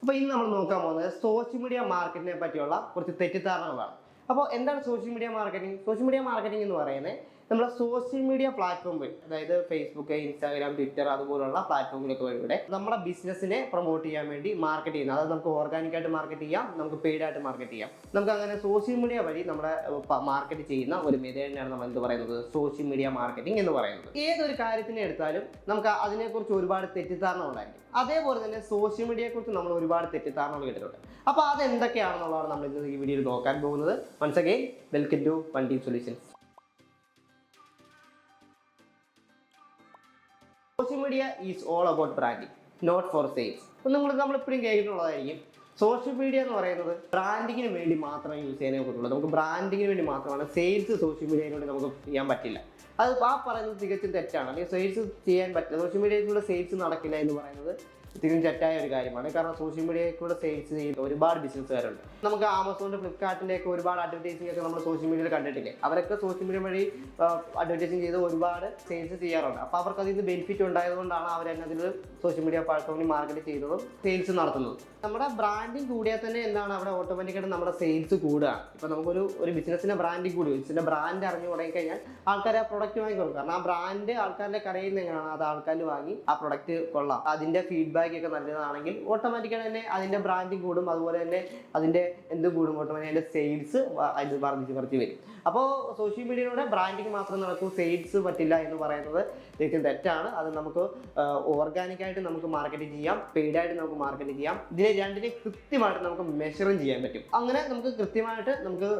അപ്പോൾ ഇന്ന് നമ്മൾ നോക്കാൻ പോകുന്നത് സോഷ്യൽ മീഡിയ മാർക്കറ്റിനെ പറ്റിയുള്ള കുറച്ച് തെറ്റിദ്ധാരണകളാണ്. അപ്പോൾ എന്താണ് social media marketing? Social media marketing എന്ന് പറയുന്നത് നമ്മുടെ സോഷ്യൽ മീഡിയ പ്ലാറ്റ്ഫോമിൽ, അതായത് ഫേസ്ബുക്ക്, ഇൻസ്റ്റാഗ്രാം, ട്വിറ്റർ അതുപോലുള്ള പ്ലാറ്റ്ഫോമിലൊക്കെ വഴിയുടെ നമ്മുടെ ബിസിനസ്സിനെ പ്രൊമോട്ട് ചെയ്യാൻ വേണ്ടി മാർക്കറ്റ് ചെയ്യുന്നത്. അതായത് നമുക്ക് ഓർഗാനിക്കായിട്ട് മാർക്കറ്റ് ചെയ്യാം, നമുക്ക് പെയ്ഡായിട്ട് മാർക്കറ്റ് ചെയ്യാം. നമുക്ക് അങ്ങനെ സോഷ്യൽ മീഡിയ വഴി നമ്മുടെ മാർക്കറ്റ് ചെയ്യുന്ന ഒരു മെത്തേഡിനാണ് നമ്മൾ എന്ത് പറയുന്നത്, സോഷ്യൽ മീഡിയ മാർക്കറ്റിംഗ് എന്ന് പറയുന്നത്. ഏതൊരു കാര്യത്തിനെ എടുത്താലും നമുക്ക് അതിനെക്കുറിച്ച് ഒരുപാട് തെറ്റിദ്ധാരണ ഉണ്ടായിരിക്കും. അതേപോലെ തന്നെ സോഷ്യൽ മീഡിയയെക്കുറിച്ച് നമ്മൾ ഒരുപാട് തെറ്റിദ്ധാരണകൾ കേട്ടിട്ടുണ്ട്. അപ്പോൾ അതെന്തൊക്കെയാണെന്നുള്ളതാണ് നമ്മൾ ഇന്ന് ഈ വീഡിയോയിൽ നോക്കാൻ പോകുന്നത്. Once again welcome to one team solutions. Social media is all about branding, not for sales. അപ്പം നമ്മളെപ്പോഴും കേട്ടിട്ടുള്ളതായിരിക്കും, സോഷ്യൽ മീഡിയ എന്ന് പറയുന്നത് ബ്രാൻഡിങ്ങിന് വേണ്ടി മാത്രമേ യൂസ് ചെയ്യാനേ പറ്റുള്ളൂ. നമുക്ക് ബ്രാൻഡിങ്ങിന് വേണ്ടി മാത്രമാണ്, സെയിൽസ് സോഷ്യൽ മീഡിയയിലൂടെ നമുക്ക് ചെയ്യാൻ പറ്റില്ല. അത് പറയുന്നത് തികച്ചും തെറ്റാണ്. അല്ലെങ്കിൽ സെയിൽസ് ചെയ്യാൻ പറ്റില്ല, സോഷ്യൽ മീഡിയയിലൂടെ സെയിൽസ് നടക്കില്ല എന്ന് പറയുന്നത് തികച്ചും തെറ്റായ ഒരു കാര്യമാണ്. കാരണം സോഷ്യൽ മീഡിയയിലൂടെ സെയിൽസ് ചെയ്യുന്ന ഒരുപാട് ബിസിനസ്സുകാരുണ്ട്. നമുക്ക് ആമസോണിൻ്റെ, ഫ്ലിപ്കാർട്ടിൻ്റെ ഒക്കെ ഒരുപാട് അഡ്വർടൈസിംഗ് ഒക്കെ നമ്മൾ സോഷ്യൽ മീഡിയയിൽ കണ്ടിട്ടില്ലേ? അവരൊക്കെ സോഷ്യൽ മീഡിയ വഴി അഡ്വർടൈസിങ് ചെയ്ത് ഒരുപാട് സെയിൽസ് ചെയ്യാറുണ്ട്. അപ്പോൾ അവർക്ക് അതിൽ നിന്ന് ബെനിഫിറ്റ് ഉണ്ടായതുകൊണ്ടാണ് അവർ തന്നെ അതിൽ സോഷ്യൽ മീഡിയ പ്ലാറ്റ്ഫോമിൽ മാർക്കറ്റ് ചെയ്യുന്നതും സെയിൽസ് നടത്തുന്നതും. നമ്മുടെ ബ്രാൻഡിങ് കൂടിയാൽ തന്നെ എന്താണ്, അവിടെ ഓട്ടോമാറ്റിക്കായിട്ട് നമ്മുടെ സെയിൽസ് കൂടുക. ഇപ്പോൾ നമുക്കൊരു ബിസിനസ്സിൻ്റെ ബ്രാൻഡിങ് കൂടി, ബിസിനസ്സിൻ്റെ ബ്രാൻഡ് അറിഞ്ഞു തുടങ്ങി കഴിഞ്ഞാൽ ആൾക്കാർ ആ പ്രൊഡക്റ്റ് വാങ്ങിക്കൊടുക്കും. കാരണം ആ ബ്രാൻഡ് ആൾക്കാരുടെ അറിയുന്നത് എങ്ങനെയാണ്, അത് ആൾക്കാർ വാങ്ങി ആ പ്രൊഡക്റ്റ് കൊള്ളാം, അതിൻ്റെ ഫീഡ്ബാക്ക് ഒക്കെ നല്ലതാണെങ്കിൽ ഓട്ടോമാറ്റിക്കായി തന്നെ അതിൻ്റെ ബ്രാൻഡിങ് കൂടും. അതുപോലെ തന്നെ അതിൻ്റെ എന്ത് കൂടും, ഓട്ടോമാറ്റിക് അതിൻ്റെ സെയിൽസ് അത് വർദ്ധിച്ച് വരും. അപ്പോൾ സോഷ്യൽ മീഡിയയിലൂടെ ബ്രാൻഡിങ് മാത്രം നടക്കും, സെയിൽസ് പറ്റില്ല എന്ന് പറയുന്നത് ശരിക്കും തെറ്റാണ്. അത് നമുക്ക് ഓർഗാനിക്കായിട്ട് നമുക്ക് മാർക്കറ്റ് ചെയ്യാം, പെയ്ഡായിട്ട് നമുക്ക് മാർക്കറ്റ് ചെയ്യാം. ഇതിനെ രണ്ടിനെ കൃത്യമായിട്ട് നമുക്ക് മെഷറും ചെയ്യാൻ പറ്റും. അങ്ങനെ നമുക്ക് കൃത്യമായിട്ട് നമുക്ക്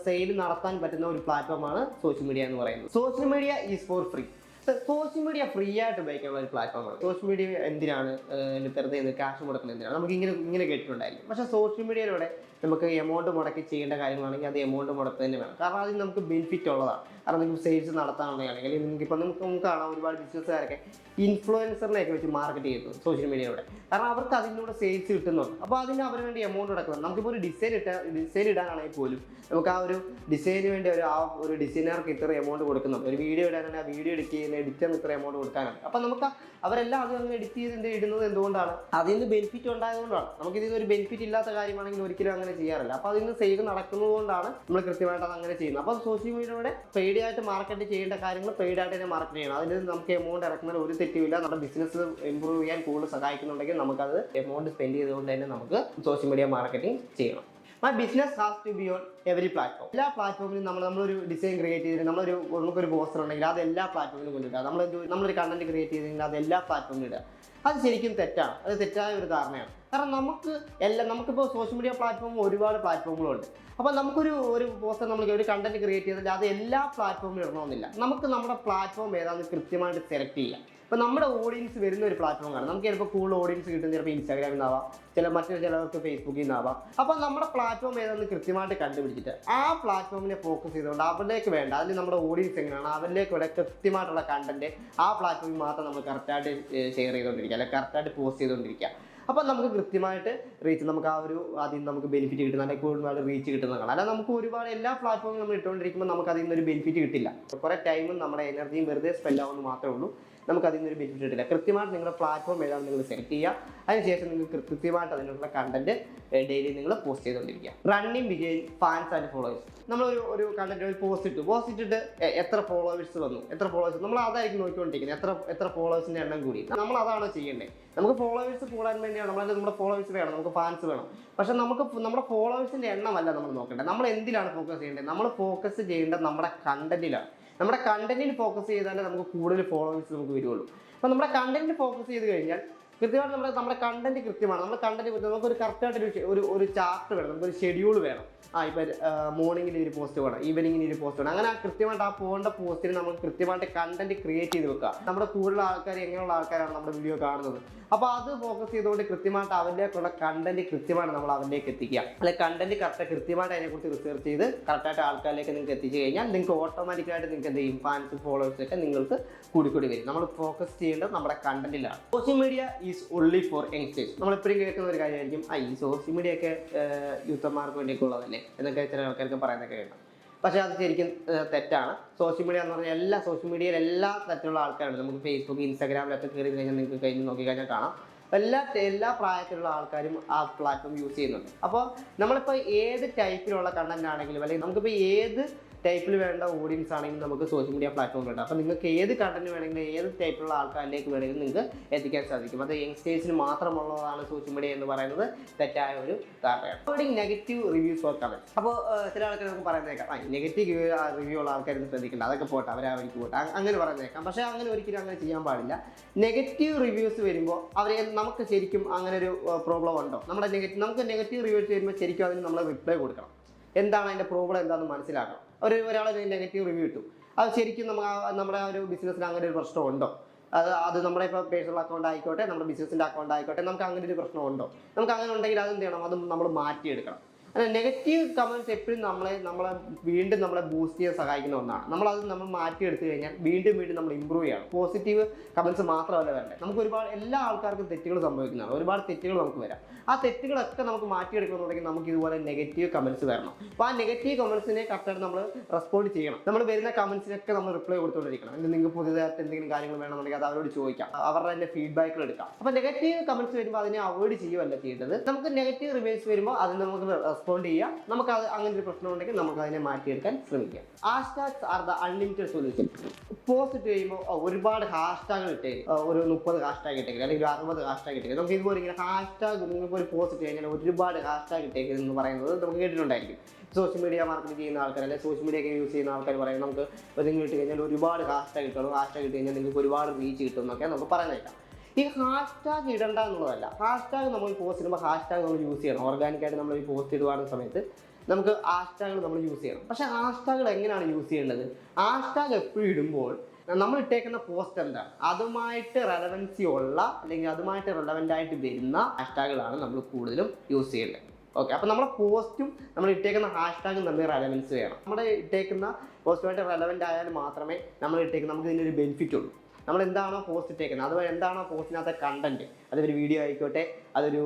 സെയിൽ നടത്താൻ പറ്റുന്ന ഒരു പ്ലാറ്റ്ഫോമാണ് സോഷ്യൽ മീഡിയ എന്ന് പറയുന്നത്. Social media is four free. Social media free ആയിട്ട് ഉപയോഗിക്കാനുള്ള ഒരു പ്ലാറ്റ്ഫോമാണ്. സോഷ്യൽ മീഡിയ എന്തിനാണ് വെറുതെ ക്യാഷ് മുടക്കുന്നത്, എന്തിനാണ് നമുക്ക് ഇങ്ങനെ കേട്ടിട്ടുണ്ടായിരുന്നു. പക്ഷേ സോഷ്യൽ മീഡിയയിലൂടെ നമുക്ക് എമൗണ്ട് മുടക്കി ചെയ്യേണ്ട കാര്യങ്ങളാണെങ്കിൽ അത് എമൗണ്ട് മുടക്കുക തന്നെ വേണം. കാരണം അതിൽ നമുക്ക് ബെനിഫിറ്റ് ഉള്ളതാണ്. കാരണം നിങ്ങൾക്ക് സെയിൽസ് നടത്താനുണ്ടെങ്കിൽ നിങ്ങൾക്ക് കാണാം, ഒരുപാട് ബിസിനസ്സുകാരൊക്കെ ഇൻഫ്ലുവൻസറിനെയൊക്കെ വെച്ച് മാർക്കറ്റ് ചെയ്യുന്നു സോഷ്യൽ മീഡിയയിലൂടെ. കാരണം അവർക്ക് അതിലൂടെ സെയിൽസ് കിട്ടുന്നുണ്ട്. അപ്പോൾ അതിന് അവന് വേണ്ടി എമൗണ്ട് മുടക്കുന്നത്. നമുക്കിപ്പോൾ ഒരു ഡിസൈൻ ഇടാനാണെങ്കിൽ പോലും നമുക്ക് ആ ഒരു ഡിസൈന് വേണ്ടി ഒരു ഡിസൈനർക്ക് ഇത്ര എമൗണ്ട് കൊടുക്കുന്നുണ്ട്. ഒരു വീഡിയോ ഇടാനാണെങ്കിൽ ആ വീഡിയോ എഡിറ്ററിന് ഇത്ര എമൗണ്ട് കൊടുക്കാനാണ്. അപ്പം നമുക്ക് അവരെല്ലാം അത് അങ്ങനെ എഡിറ്റ് ചെയ്ത് ഇടുന്നത് എന്തുകൊണ്ടാണ്, അതിൽ നിന്ന് ബെനിഫിറ്റ് ഉണ്ടായതുകൊണ്ടാണ്. നമുക്കിതിൽ ഒരു ബെനിഫിറ്റ് ഇല്ലാത്ത കാര്യമാണെങ്കിൽ ഒരിക്കലും അങ്ങനെ ചെയ്യാറില്ല. അപ്പോൾ അതിൽ നിന്ന് സെയിൽ നടക്കുന്നതുകൊണ്ടാണ് നമ്മൾ കൃത്യമായിട്ട് അത് അങ്ങനെ ചെയ്യുന്നത്. അപ്പോൾ സോഷ്യൽ മീഡിയയുടെ പെയ്ഡായിട്ട് മാർക്കറ്റ് ചെയ്യേണ്ട കാര്യങ്ങൾ പെയ്ഡായിട്ട് തന്നെ മാർക്കറ്റ് ചെയ്യണം. അതിൽ നമുക്ക് എമൗണ്ട് ഇറക്കുന്നതിൽ ഒരു തെറ്റുമില്ല. നമ്മുടെ ബിസിനസ് ഇമ്പ്രൂവ് ചെയ്യാൻ കൂടുതൽ സഹായിക്കുന്നുണ്ടെങ്കിൽ നമുക്കത് എമൗണ്ട് സ്പെൻഡ് ചെയ്തുകൊണ്ട് തന്നെ നമുക്ക് സോഷ്യൽ മീഡിയ മാർക്കറ്റിംഗ് ചെയ്യണം. My business has to be on every platform. എല്ലാ പ്ലാറ്റ്ഫോമിലും നമ്മളൊരു ഡിസൈൻ ക്രിയേറ്റ് ചെയ്തിട്ട് നമുക്കൊരു പോസ്റ്റർ ഉണ്ടെങ്കിൽ അത് എല്ലാ പ്ലാറ്റ്ഫോമിലും കൊണ്ടിടുക. നമ്മളൊരു കണ്ടന്റ് ക്രിയേറ്റ് ചെയ്തിട്ടുണ്ടെങ്കിൽ അത് എല്ലാ പ്ലാറ്റ്ഫോമിലും ഇടുക. അത് ശരിക്കും തെറ്റാണ്. അത് തെറ്റായ ഒരു ധാരണയാണ്. കാരണം നമുക്കിപ്പോൾ സോഷ്യൽ മീഡിയ പ്ലാറ്റ്ഫോം ഒരുപാട് പ്ലാറ്റ്ഫോമുകളുണ്ട്. അപ്പോൾ ഒരു പോസ്റ്റർ ഒരു കണ്ടന്റ് ക്രിയേറ്റ് ചെയ്തിട്ട് അത് എല്ലാ പ്ലാറ്റ്ഫോമിലും ഇടണമെന്നില്ല. നമുക്ക് നമ്മുടെ പ്ലാറ്റ്ഫോം ഏതാണെന്ന് കൃത്യമായിട്ട് സെലക്ട് ചെയ്യാം. ഇപ്പോൾ നമ്മുടെ ഓഡിയൻസ് വരുന്ന ഒരു പ്ലാറ്റ്ഫോം കാണാം. നമുക്ക് ചിലപ്പോൾ കൂടുതൽ ഓഡിയൻസ് കിട്ടുന്നത് ചിലപ്പോൾ ഇൻസ്റ്റാഗ്രാമിൽ നിന്നാവാം, ചിലർക്ക് ഫേസ്ബുക്കിൽ നിന്നാവാം. അപ്പോൾ നമ്മുടെ പ്ലാറ്റ്ഫോം ഏതാണെന്ന് കൃത്യമായിട്ട് കണ്ടുപിടിച്ചിട്ട് ആ പ്ലാറ്റ്ഫോമിനെ ഫോക്കസ് ചെയ്തുകൊണ്ട് അവരിലേക്ക് വേണ്ട, അതിൽ നമ്മുടെ ഓഡിയൻസ് എങ്ങനെയാണ് അവരിലേക്ക് ഇവിടെ കൃത്യമായിട്ടുള്ള കണ്ടന്റ് ആ പ്ലാറ്റ്ഫോമിൽ മാത്രം നമ്മൾ കറക്റ്റായിട്ട് ഷെയർ ചെയ്തുകൊണ്ടിരിക്കുക, അല്ലെങ്കിൽ കറക്റ്റായിട്ട് പോസ്റ്റ് ചെയ്തുകൊണ്ടിരിക്കുക. അപ്പോൾ നമുക്ക് കൃത്യമായിട്ട് റീച്ച്, നമുക്ക് അതിൽ നിന്ന് നമുക്ക് ബെനിഫിറ്റ് കിട്ടുന്ന, അല്ലെങ്കിൽ കൂടുതൽ റീച്ച് കിട്ടുന്നതാണ്. അല്ലാതെ നമുക്ക് ഒരുപാട് എല്ലാ പ്ലാറ്റ്ഫോമിലും നമ്മൾ ഇട്ടുകൊണ്ടിരിക്കുമ്പോൾ നമുക്ക് അതിൽ നിന്നൊരു ബെനിഫിറ്റ് കിട്ടില്ല. കുറേ ടൈമും നമ്മുടെ എനർജിയും വെറുതെ സ്പെൻഡ് ആവുമെന്ന് മാത്രമേ ഉള്ളൂ. നമുക്ക് അതിൽ നിന്നൊരു ബെനിഫിറ്റ് കിട്ടില്ല. കൃത്യമായിട്ട് നിങ്ങളുടെ പ്ലാറ്റ്ഫോം ഏതാണ് നിങ്ങൾ സെലക്ട് ചെയ്യുക. അതിനുശേഷം നിങ്ങൾക്ക് കൃത്യമായിട്ട് അതിനുള്ള കണ്ടന്റ് ഡെയിലി നിങ്ങൾ പോസ്റ്റ് ചെയ്തുകൊണ്ടിരിക്കുക. Running ബിഗെയിൻ fans and followers. നമ്മളൊരു കണ്ടന്റ് പോസ്റ്റ് ഇട്ടിട്ട് എത്ര ഫോളോവേഴ്സ് വന്നു, നമ്മൾ അതായിരിക്കും നോക്കിക്കൊണ്ടിരിക്കുന്നത്. എത്ര ഫോളോവേഴ്സിൻ്റെ എണ്ണം കൂടി, നമ്മൾ അതാണ് ചെയ്യേണ്ടത്. നമുക്ക് ഫോളോവേഴ്സ് കൂടാൻ വേണ്ടിയാണ് നമ്മുടെ ഫോളോവേഴ്സ് വേണം, നമുക്ക് ഫാൻസ് വേണം. പക്ഷെ നമ്മുടെ ഫോളോവേഴ്സിൻ്റെ എണ്ണമല്ല നമ്മൾ നോക്കേണ്ടത്. നമ്മൾ എന്തിലാണ് ഫോക്കസ് ചെയ്യേണ്ടത്? നമ്മൾ ഫോക്കസ് ചെയ്യേണ്ടത് നമ്മുടെ കണ്ടന്റിലാണ്. നമ്മുടെ കണ്ടന്റിൽ ഫോക്കസ് ചെയ്താലേ നമുക്ക് കൂടുതൽ ഫോളോവേഴ്സ് നമുക്ക് വരുള്ളൂ. അപ്പോൾ നമ്മുടെ കണ്ടന്റിൽ ഫോക്കസ് ചെയ്ത് കഴിഞ്ഞാൽ കൃത്യമായിട്ട് നമ്മുടെ കണ്ടന്റ് കൃത്യമാണ്. നമുക്കൊരു കറക്റ്റായിട്ട് ഒരു ചാർട്ട് വേണം, നമുക്കൊരു ഷെഡ്യൂൾ വേണം. ഇപ്പോൾ മോർണിംഗിൽ ഒരു പോസ്റ്റ് വേണം, ഈവനിങ്ങിന് ഒരു പോസ്റ്റ് വേണം. അങ്ങനെ കൃത്യമായിട്ട് ആ പോകേണ്ട പോസ്റ്റിന് നമ്മൾ കൃത്യമായിട്ട് കണ്ടന്റ് ക്രിയേറ്റ് ചെയ്ത് വെക്കുക. നമ്മുടെ കൂടുതൽ ആൾക്കാർ എങ്ങനെയുള്ള ആൾക്കാരാണ് നമ്മുടെ വീഡിയോ കാണുന്നത്. അപ്പോൾ അത് ഫോക്കസ് ചെയ്തുകൊണ്ട് കൃത്യമായിട്ട് അവരിലേക്കുള്ള കണ്ടന്റ് കൃത്യമായിട്ട് നമ്മൾ അവരിലേക്ക് എത്തിക്കുക. അല്ലെങ്കിൽ കണ്ടന്റ് കൃത്യമായിട്ട് അതിനെക്കുറിച്ച് റിസർച്ച് ചെയ്ത് കറക്റ്റായിട്ട് ആൾക്കാരിലേക്ക് നിങ്ങൾക്ക് എത്തിച്ചു കഴിഞ്ഞാൽ നിങ്ങൾക്ക് ഓട്ടോമാറ്റിക്കായിട്ട് നിങ്ങൾക്ക് എന്ത് ചെയ്യും, ഫാൻസ് ഫോളോവേഴ്സ് ഒക്കെ നിങ്ങൾക്ക് കൂടി വരും. നമ്മൾ ഫോക്കസ് ചെയ്യേണ്ടത് നമ്മുടെ കണ്ടന്റിലാണ്. Social media is only for youngsters. നമ്മളെപ്പോഴും കേൾക്കുന്ന ഒരു കാര്യമായിരിക്കും, ഈ സോഷ്യൽ മീഡിയ ഒക്കെ യൂത്തന്മാർക്ക് വേണ്ടിയൊക്കെ ഉള്ളതല്ലേ എന്നൊക്കെ ചില ആൾക്കാർക്ക് പറയുന്നതൊക്കെ കേൾക്കാം. പക്ഷേ അത് ശരിക്കും തെറ്റാണ്. സോഷ്യൽ മീഡിയ എന്ന് പറഞ്ഞാൽ സോഷ്യൽ മീഡിയയിൽ എല്ലാ തരത്തിലുള്ള ആൾക്കാരുണ്ട്. നമുക്ക് ഫേസ്ബുക്ക്, ഇൻസ്റ്റാഗ്രാമിലൊക്കെ കയറി കഴിഞ്ഞാൽ നിങ്ങൾക്ക് നോക്കിക്കഴിഞ്ഞാൽ കാണാം എല്ലാ പ്രായത്തിലുള്ള ആൾക്കാരും ആ പ്ലാറ്റ്ഫോം യൂസ് ചെയ്യുന്നുണ്ട്. അപ്പോൾ നമ്മളിപ്പോൾ ഏത് ടൈപ്പിലുള്ള കണ്ടന്റ് ആണെങ്കിലും അല്ലെങ്കിൽ നമുക്കിപ്പോൾ ഏത് ടൈപ്പിൽ വേണ്ട ഓഡിയൻസ് ആണെങ്കിലും നമുക്ക് സോഷ്യൽ മീഡിയ പ്ലാറ്റ്ഫോം ഉണ്ട്. അപ്പോൾ നിങ്ങൾക്ക് ഏത് കണ്ടന്റ് വേണമെങ്കിലും ഏത് ടൈപ്പിലുള്ള ആൾക്കാരിലേക്ക് വേണമെങ്കിലും നിങ്ങൾക്ക് എത്തിക്കാൻ സാധിക്കും. അത് യങ്സ്റ്റേഴ്സിന് മാത്രമുള്ളതാണ് സോഷ്യൽ മീഡിയ എന്ന് പറയുന്നത് തെറ്റായ ഒരു ധാരണയാണ്. Negative reviews for comments. അപ്പോൾ ചില ആൾക്കാർ നമുക്ക് പറയുന്നേക്കാം നെഗറ്റീവ് റിവ്യൂ ഉള്ള ആൾക്കാരൊന്നും ശ്രദ്ധിക്കേണ്ട, അതൊക്കെ പോട്ടെ, അവർക്ക് പോട്ടെ, അങ്ങനെ പറയുന്നേക്കാം. പക്ഷേ അങ്ങനെ ഒരിക്കലും അങ്ങനെ ചെയ്യാൻ പാടില്ല. നെഗറ്റീവ് റിവ്യൂസ് വരുമ്പോൾ നമുക്ക് ശരിക്കും അങ്ങനെ ഒരു പ്രോബ്ലം ഉണ്ടോ, നമുക്ക് നെഗറ്റീവ് റിവ്യൂസ് വരുമ്പോൾ ശരിക്കും അതിന് നമ്മൾ റിപ്ലൈ കൊടുക്കണം. എന്താണ് അതിൻ്റെ പ്രോബ്ലം എന്താണെന്ന് മനസ്സിലാക്കണം. ഒരാൾ നെഗറ്റീവ് റിവ്യൂ ഇട്ടു, അത് ശരിക്കും നമ്മുടെ ഒരു ബിസിനസ്സിന് അങ്ങനെ ഒരു പ്രശ്നമുണ്ടോ, അത് നമ്മുടെ ഇപ്പോൾ പേഴ്സണൽ അക്കൗണ്ട് ആയിക്കോട്ടെ, നമ്മുടെ ബിസിനസ്സിൻ്റെ അക്കൗണ്ട് ആയിക്കോട്ടെ, നമുക്ക് അങ്ങനെ ഒരു പ്രശ്നമുണ്ടോ, നമുക്ക് അങ്ങനെ ഉണ്ടെങ്കിൽ അതെന്ത് ചെയ്യണം, അത് നമ്മൾ മാറ്റിയെടുക്കണം. നെഗറ്റീവ് കമൻറ്റ്സ് എപ്പോഴും നമ്മളെ ബൂസ്റ്റ് ചെയ്യാൻ സഹായിക്കുന്ന ഒന്നാണ്. നമ്മൾ മാറ്റിയെടുത്തു കഴിഞ്ഞാൽ വീണ്ടും നമ്മൾ ഇമ്പ്രൂവ് ചെയ്യണം. പോസിറ്റീവ് കമൻറ്റ്സ് മാത്രമല്ല വരണ്ടേ, നമുക്ക് എല്ലാ ആൾക്കാർക്കും തെറ്റുകൾ സംഭവിക്കുന്നതാണ്, ഒരുപാട് തെറ്റുകൾ നമുക്ക് വരാം. ആ തെറ്റുകളൊക്കെ നമുക്ക് മാറ്റിയെടുക്കണമെന്നുണ്ടെങ്കിൽ നമുക്ക് ഇതുപോലെ നെഗറ്റീവ് കമൻറ്റ്സ് വരണം. അപ്പോൾ ആ നെഗറ്റീവ് കമൻറ്റ്സിനെ കറക്റ്റായിട്ട് നമ്മൾ റെസ്പോണ്ട് ചെയ്യണം. നമ്മൾ വരുന്ന കമൻറ്റ്സിനൊക്കെ നമ്മൾ റിപ്ലൈ കൊടുത്തുകൊണ്ടിരിക്കണം. നിങ്ങൾക്ക് പുതിയതായിട്ട് എന്തെങ്കിലും കാര്യങ്ങൾ വേണമെന്നുണ്ടെങ്കിൽ അത് അവരോട് ചോദിക്കാം, അവരുടെ തന്നെ ഫീഡ്ബാക്കുകൾ എടുക്കാം. അപ്പോൾ നെഗറ്റീവ് കമൻറ്റ്സ് വരുമ്പോൾ അതിനെ അവോയ്ഡ് ചെയ്യുകയല്ല ചെയ്യേണ്ടത്. നമുക്ക് നെഗറ്റീവ് റിവ്യൂസ് വരുമ്പോൾ അതിന് നമുക്ക് റെസ്പോണ്ട് ചെയ്യാം. നമുക്ക് അങ്ങനെ ഒരു പ്രശ്നം ഉണ്ടെങ്കിൽ നമുക്ക് അതിനെ മാറ്റിയെടുക്കാൻ ശ്രമിക്കാം. Hashtags are the unlimited solution. Post ഇട്ട് കഴിയുമ്പോൾ ഒരുപാട് ഹാഷ്ടാഗ് ഇട്ടേ, ഒരു 30 ഹാഷ്ടാഗ് ഇട്ടേക്ക് അല്ലെങ്കിൽ ഒരു 60 ഹാഷ്ടാഗ് ഇട്ടേക്ക്. നമുക്ക് ഇതുപോലെ ഇങ്ങനെ ഹാഷ്ടാഗ് നിങ്ങൾക്ക് ഒരു പോസ്റ്റ് ഇട്ട് കഴിഞ്ഞാൽ ഒരുപാട് ഹാഷ്ടാഗ് ഇട്ടേക്ക് എന്ന് പറയുന്നത് നമുക്ക് കേട്ടിട്ടുണ്ടായിരിക്കും. സോഷ്യൽ മീഡിയ മാർക്കറ്റിംഗ് ചെയ്യുന്ന ആൾക്കാർ അല്ലെങ്കിൽ സോഷ്യൽ മീഡിയ ഒക്കെ യൂസ് ചെയ്യുന്ന ആൾക്കാർ പറയുന്നത് നമുക്ക് നിങ്ങൾ ഇട്ട് കഴിഞ്ഞാൽ ഒരുപാട് ഹാഷ്ടാഗ് ഇട്ടണം, ഹാഷ്ടാഗ് ഇട്ട് കഴിഞ്ഞാൽ നിങ്ങൾക്ക് ഒരുപാട് റീച്ച് കിട്ടും എന്നൊക്കെ നമുക്ക് പറയുന്നേക്കാം. ഈ ഹാഷ്ടാഗ് ഇടണ്ട എന്നുള്ളതല്ല, ഹാഷ്ടാഗ് നമ്മൾ പോസ്റ്റ് ചെയ്യുമ്പോൾ ഹാഷ്ടാഗ് നമ്മൾ യൂസ് ചെയ്യണം. ഓർഗാനിക്കായിട്ട് നമ്മൾ ഈ പോസ്റ്റ് ഇടുവാനുള്ള സമയത്ത് നമുക്ക് ഹാഷ്ടാഗുകൾ നമ്മൾ യൂസ് ചെയ്യണം. പക്ഷേ ഹാഷ്ടാഗുകൾ എങ്ങനെയാണ് യൂസ് ചെയ്യേണ്ടത്? ഹാഷ്ടാഗ് എപ്പോഴും ഇടുമ്പോൾ നമ്മൾ ഇട്ടേക്കുന്ന പോസ്റ്റ് എന്താ അതുമായിട്ട് റെലവൻസി ഉള്ള അല്ലെങ്കിൽ അതുമായിട്ട് റെലവൻ്റ് ആയിട്ട് വരുന്ന ഹാഷ്ടാഗുകളാണ് നമ്മൾ കൂടുതലും യൂസ് ചെയ്യേണ്ടത്. ഓക്കെ, അപ്പോൾ നമ്മുടെ പോസ്റ്റും നമ്മൾ ഇട്ടേക്കുന്ന ഹാഷ്ടാഗും തമ്മിൽ റെലവൻസ് വേണം. നമ്മുടെ ഇട്ടേക്കുന്ന പോസ്റ്റുമായിട്ട് റെലവൻ്റ് ആയാൽ മാത്രമേ നമുക്ക് ഇതിനൊരു ബെനിഫിറ്റ് ഉള്ളൂ. നമ്മൾ എന്താണോ പോസ്റ്റ് ഇട്ടേക്കുന്നത്, അതുപോലെ എന്താണോ പോസ്റ്റിനകത്തെ കണ്ടന്റ്, അതൊരു വീഡിയോ ആയിക്കോട്ടെ, അതൊരു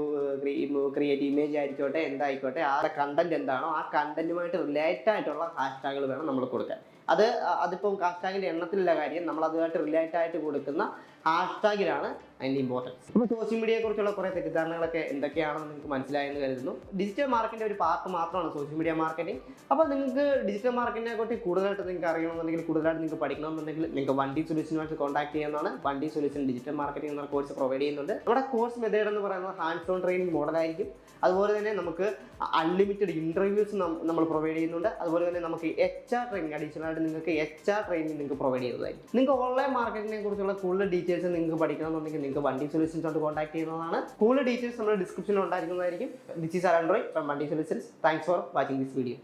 ക്രിയേറ്റീവ് ഇമേജ് ആയിക്കോട്ടെ, എന്തായിക്കോട്ടെ, ആ കണ്ടന്റ് എന്താണോ ആ കണ്ടന്റുമായിട്ട് റിലേറ്റ് ആയിട്ടുള്ള ഹാഷ്ടാഗുകൾ വേണം നമ്മൾ കൊടുക്കാൻ. അതിപ്പോൾ ഹാഷ്ടാഗിൻ്റെ എണ്ണത്തിലുള്ള കാര്യം, നമ്മൾ അതുമായിട്ട് റിലേറ്റ് ആയിട്ട് കൊടുക്കുന്ന ഹാഷ്ടാഗിലാണ് അതിൻ്റെ ഇമ്പോർട്ടൻസ്. അപ്പോൾ സോഷ്യൽ മീഡിയയെ കുറിച്ചുള്ള കുറേ തെറ്റിദ്ധാരണകളൊക്കെ എന്തൊക്കെയാണെന്ന് നിങ്ങൾക്ക് മനസ്സിലായെന്ന് കരുതുന്നു. ഡിജിറ്റൽ മാർക്കറ്റിൻ്റെ ഒരു പാർട്ട് മാത്രമാണ് സോഷ്യൽ മീഡിയ മാർക്കറ്റിംഗ്. അപ്പോൾ നിങ്ങൾക്ക് ഡിജിറ്റൽ മാർക്കറ്റിനെ കുറിച്ച് കൂടുതലായിട്ട് നിങ്ങൾക്ക് അറിയണമെന്നുണ്ടെങ്കിൽ, കൂടുതലായിട്ട് നിങ്ങൾക്ക് പഠിക്കണമെന്നുണ്ടെങ്കിൽ നിങ്ങൾക്ക് വണ്ടി സൊല്യൂഷനുമായിട്ട് കോൺടാക്ട് ചെയ്യുന്നതാണ്. വണ്ടി സൊല്യൂഷൻ ഡിജിറ്റൽ മാർക്കറ്റിംഗ് എന്ന കോഴ്സ് പ്രൊവൈഡ് ചെയ്യുന്നുണ്ട്. നമ്മുടെ കോഴ്സ് മെത്തേഡ് എന്ന് പറയുന്നത് ഹാൻഡ്സ് ഓൺ ട്രെയിനിങ് മോഡലായിരിക്കും. അതുപോലെ തന്നെ നമുക്ക് അൺലിമിറ്റഡ് ഇൻ്റർവ്യൂസ് നമ്മൾ പ്രൊവൈഡ് ചെയ്യുന്നുണ്ട്. അതുപോലെ തന്നെ നമുക്ക് HR ട്രെയിനിങ്, അഡീഷണൽ ആയിട്ട് നിങ്ങൾക്ക് HR ട്രെയിനിങ് നിങ്ങൾക്ക് പ്രൊവൈഡ് ചെയ്യുന്നതായിരിക്കും. നിങ്ങൾക്ക് ഓൺലൈൻ മാർക്കറ്റിനെ കുറിച്ചുള്ള കൂടുതൽ ഡീറ്റെയിൽസ് നിങ്ങൾക്ക് പഠിക്കണമെന്നുണ്ടെങ്കിൽ നിങ്ങൾക്ക് വണ്ടി സൊല്യൂഷൻസോട്ട് കോൺടാക്ട് ചെയ്യുന്നതാണ്. കൂടുതൽ ഡീറ്റെയിൽസ് നമ്മുടെ ഡിസ്ക്രിപ്ഷനിൽ ഉണ്ടായിരിക്കുന്നതായിരിക്കും. ദിസ് ഈസ് Arandroy ഫ്രം വണ്ടി solutions. Thanks for watching this video.